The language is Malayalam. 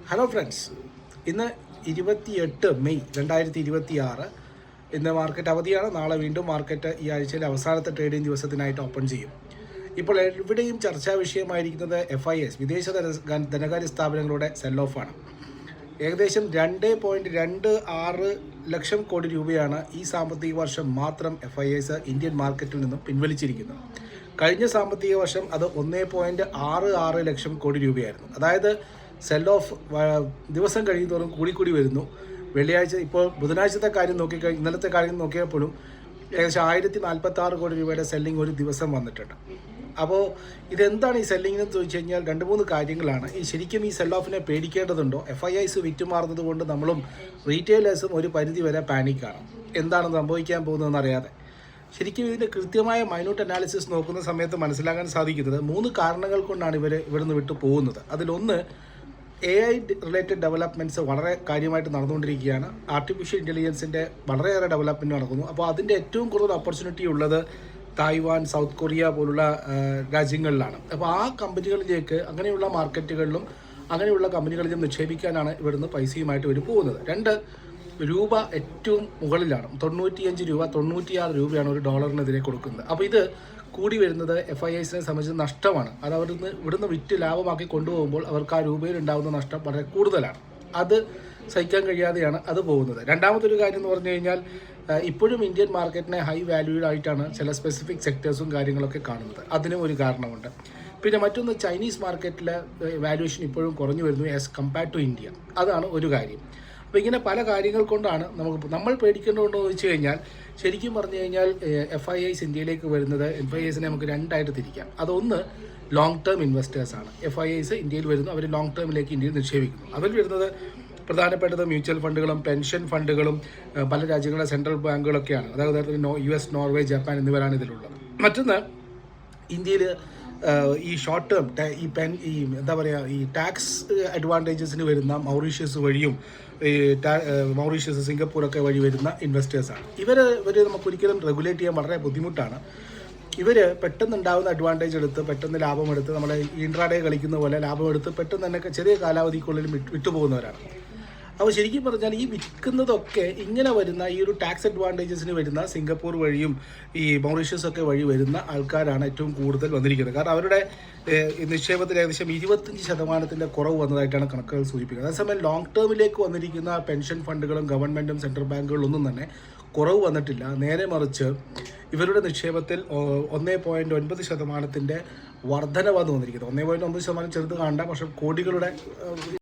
ഹലോ ഫ്രണ്ട്സ്, ഇന്ന് 28 മെയ് 2026. ഇന്ന് മാർക്കറ്റ് അവധിയാണ്. നാളെ വീണ്ടും മാർക്കറ്റ് ഈ ആഴ്ചയിലെ അവസാനത്തെ ട്രേഡിംഗ് ദിവസത്തിനായിട്ട് ഓപ്പൺ ചെയ്യും. ഇപ്പോൾ എവിടെയും ചർച്ചാ വിഷയമായിരിക്കുന്നത് FIS വിദേശ ധനകാര്യ സ്ഥാപനങ്ങളുടെ സെൽ ഓഫാണ്. ഏകദേശം 2.26 ലക്ഷം കോടി രൂപയാണ് ഈ സാമ്പത്തിക വർഷം മാത്രം FIS ഇന്ത്യൻ മാർക്കറ്റിൽ നിന്നും പിൻവലിച്ചിരിക്കുന്നത്. കഴിഞ്ഞ സാമ്പത്തിക വർഷം അത് 1.66 ലക്ഷം കോടി രൂപയായിരുന്നു. അതായത് സെൽ ഓഫ് ദിവസം കഴിയുന്നതോറും കൂടി വരുന്നു. വെള്ളിയാഴ്ച ഇപ്പോൾ ബുധനാഴ്ചത്തെ കാര്യം ഇന്നലത്തെ കാര്യം നോക്കിയപ്പോഴും ഏകദേശം 1046 കോടി രൂപയുടെ സെല്ലിംഗ് ഒരു ദിവസം വന്നിട്ടുണ്ട്. അപ്പോൾ ഇതെന്താണ് ഈ സെല്ലിംഗ് എന്ന് ചോദിച്ചു കഴിഞ്ഞാൽ 2-3 കാര്യങ്ങളാണ്. ശരിക്കും ഈ സെൽ ഓഫിനെ പേടിക്കേണ്ടതുണ്ടോ? FIS വിറ്റുമാറുന്നത് കൊണ്ട് നമ്മളും റീറ്റെയിലേഴ്സും ഒരു പരിധി വരെ പാനിക്കാണ്. എന്താണ് സംഭവിക്കാൻ പോകുന്നതെന്ന് അറിയാതെ. ശരിക്കും ഇതിൻ്റെ കൃത്യമായ മൈന്യൂട്ട് അനാലിസിസ് നോക്കുന്ന സമയത്ത് മനസ്സിലാക്കാൻ സാധിക്കുന്നത് 3 കാരണങ്ങൾ കൊണ്ടാണ് ഇവിടുന്ന് വിട്ടു പോകുന്നത്. അതിലൊന്ന്, AI റിലേറ്റഡ് ഡെവലപ്മെൻറ്റ്സ് വളരെ കാര്യമായിട്ട് നടന്നുകൊണ്ടിരിക്കുകയാണ്. ആർട്ടിഫിഷ്യൽ ഇൻ്റലിജൻസിൻ്റെ വളരെയേറെ ഡെവലപ്മെൻറ്റ് നടക്കുന്നു. അപ്പോൾ അതിൻ്റെ ഏറ്റവും കൂടുതൽ ഓപ്പർച്യൂണിറ്റി ഉള്ളത് തായ്വാൻ, സൗത്ത് കൊറിയ പോലുള്ള രാജ്യങ്ങളിലാണ്. അപ്പോൾ ആ കമ്പനികളിലേക്ക്, അങ്ങനെയുള്ള മാർക്കറ്റുകളിലും അങ്ങനെയുള്ള കമ്പനികളിലും നിക്ഷേപിക്കാനാണ് ഇവിടുന്ന് പൈസയുമായിട്ട് ഇവർ പോകുന്നത്. 2, രൂപ ഏറ്റവും മുകളിലാണ്. 95 രൂപ, 96 രൂപയാണ് ഒരു ഡോളറിനെതിരെ കൊടുക്കുന്നത്. അപ്പോൾ ഇത് കൂടി വരുന്നത് FISനെ സംബന്ധിച്ച് നഷ്ടമാണ്. അത് ഇവിടുന്ന് വിറ്റ് ലാഭമാക്കി കൊണ്ടുപോകുമ്പോൾ അവർക്ക് ആ രൂപയിൽ ഉണ്ടാകുന്ന നഷ്ടം വളരെ കൂടുതലാണ്. അത് സഹിക്കാൻ കഴിയാതെയാണ് അത് പോകുന്നത്. രണ്ടാമത്തെ ഒരു കാര്യം എന്ന് പറഞ്ഞു കഴിഞ്ഞാൽ, ഇപ്പോഴും ഇന്ത്യൻ മാർക്കറ്റിനെ ഹൈ വാല്യൂഡ് ആയിട്ടാണ് ചില സ്പെസിഫിക് സെക്ടേഴ്സും കാര്യങ്ങളൊക്കെ കാണുന്നത്. അതിനും ഒരു കാരണമുണ്ട്. പിന്നെ മറ്റൊന്ന്, ചൈനീസ് മാർക്കറ്റിലെ വാല്യൂഷൻ ഇപ്പോഴും കുറഞ്ഞു വരുന്നു ആസ് കമ്പയർഡ് ടു ഇന്ത്യ. അതാണ് ഒരു കാര്യം. അപ്പോൾ ഇങ്ങനെ പല കാര്യങ്ങൾ കൊണ്ടാണ് നമ്മൾ പേടിക്കേണ്ടതുണ്ടോ എന്ന് വെച്ച് കഴിഞ്ഞാൽ, ശരിക്കും പറഞ്ഞു കഴിഞ്ഞാൽ FIS ഇന്ത്യയിലേക്ക് വരുന്നത്, FISനെ നമുക്ക് 2 ആയിട്ട് തിരിക്കാം. അതൊന്ന് ലോങ് ടേം ഇൻവെസ്റ്റേഴ്സാണ്. FIS ഇന്ത്യയിൽ വരുന്നു, അവർ ലോങ് ടേമിലേക്ക് ഇന്ത്യയിൽ നിക്ഷേപിക്കുന്നു. അവർ വരുന്നത് പ്രധാനപ്പെട്ടത് മ്യൂച്വൽ ഫണ്ടുകളും പെൻഷൻ ഫണ്ടുകളും പല രാജ്യങ്ങളുടെ സെൻട്രൽ ബാങ്കുകളൊക്കെയാണ്. അതായത് US, നോർവേ, ജപ്പാൻ എന്നിവരാണ് ഇതിലുള്ളത്. മറ്റൊന്ന്, ഇന്ത്യയിൽ ഈ ഷോർട്ട് ടേം എന്താ പറയുക, ഈ ടാക്സ് അഡ്വാൻറ്റേജസിന് വരുന്ന മൗറീഷ്യസ് വഴിയും മൗറീഷ്യസ്, സിംഗപ്പൂരൊക്കെ വഴി വരുന്ന ഇൻവെസ്റ്റേഴ്സാണ്. ഇവർ നമുക്കൊരിക്കലും റെഗുലേറ്റ് ചെയ്യാൻ വളരെ ബുദ്ധിമുട്ടാണ്. ഇവർ പെട്ടെന്നുണ്ടാകുന്ന അഡ്വാൻറ്റേജ് എടുത്ത് പെട്ടെന്ന് ലാഭമെടുത്ത്, നമ്മളെ ഇൻട്രാഡേ കളിക്കുന്ന പോലെ ലാഭമെടുത്ത് പെട്ടെന്ന് തന്നെ ചെറിയ കാലാവധിക്കുള്ളിൽ വിട്ടുപോകുന്നവരാണ്. അപ്പോൾ ശരിക്കും പറഞ്ഞാൽ ഈ വിൽക്കുന്നതൊക്കെ ഇങ്ങനെ വരുന്ന ഈ ഒരു ടാക്സ് അഡ്വാൻറ്റേജസിന് വരുന്ന സിംഗപ്പൂർ വഴിയും ഈ മൗറീഷ്യസ് ഒക്കെ വഴി വരുന്ന ആൾക്കാരാണ് ഏറ്റവും കൂടുതൽ വന്നിരിക്കുന്നത്. കാരണം അവരുടെ നിക്ഷേപത്തിൽ ഏകദേശം 25% കുറവ് വന്നതായിട്ടാണ് കണക്കുകൾ സൂചിപ്പിക്കുന്നത്. അതേസമയം ലോങ് ടേമിലേക്ക് വന്നിരിക്കുന്ന പെൻഷൻ ഫണ്ടുകളും ഗവൺമെൻറ്റും സെൻട്രൽ ബാങ്കുകളൊന്നും തന്നെ കുറവ് വന്നിട്ടില്ല. നേരെ മറിച്ച് ഇവരുടെ നിക്ഷേപത്തിൽ 1.9% വർധന വന്നു വന്നിരിക്കുന്നത്. 1.9% ചെറുത് കാണണ്ട, പക്ഷേ കോടികളുടെ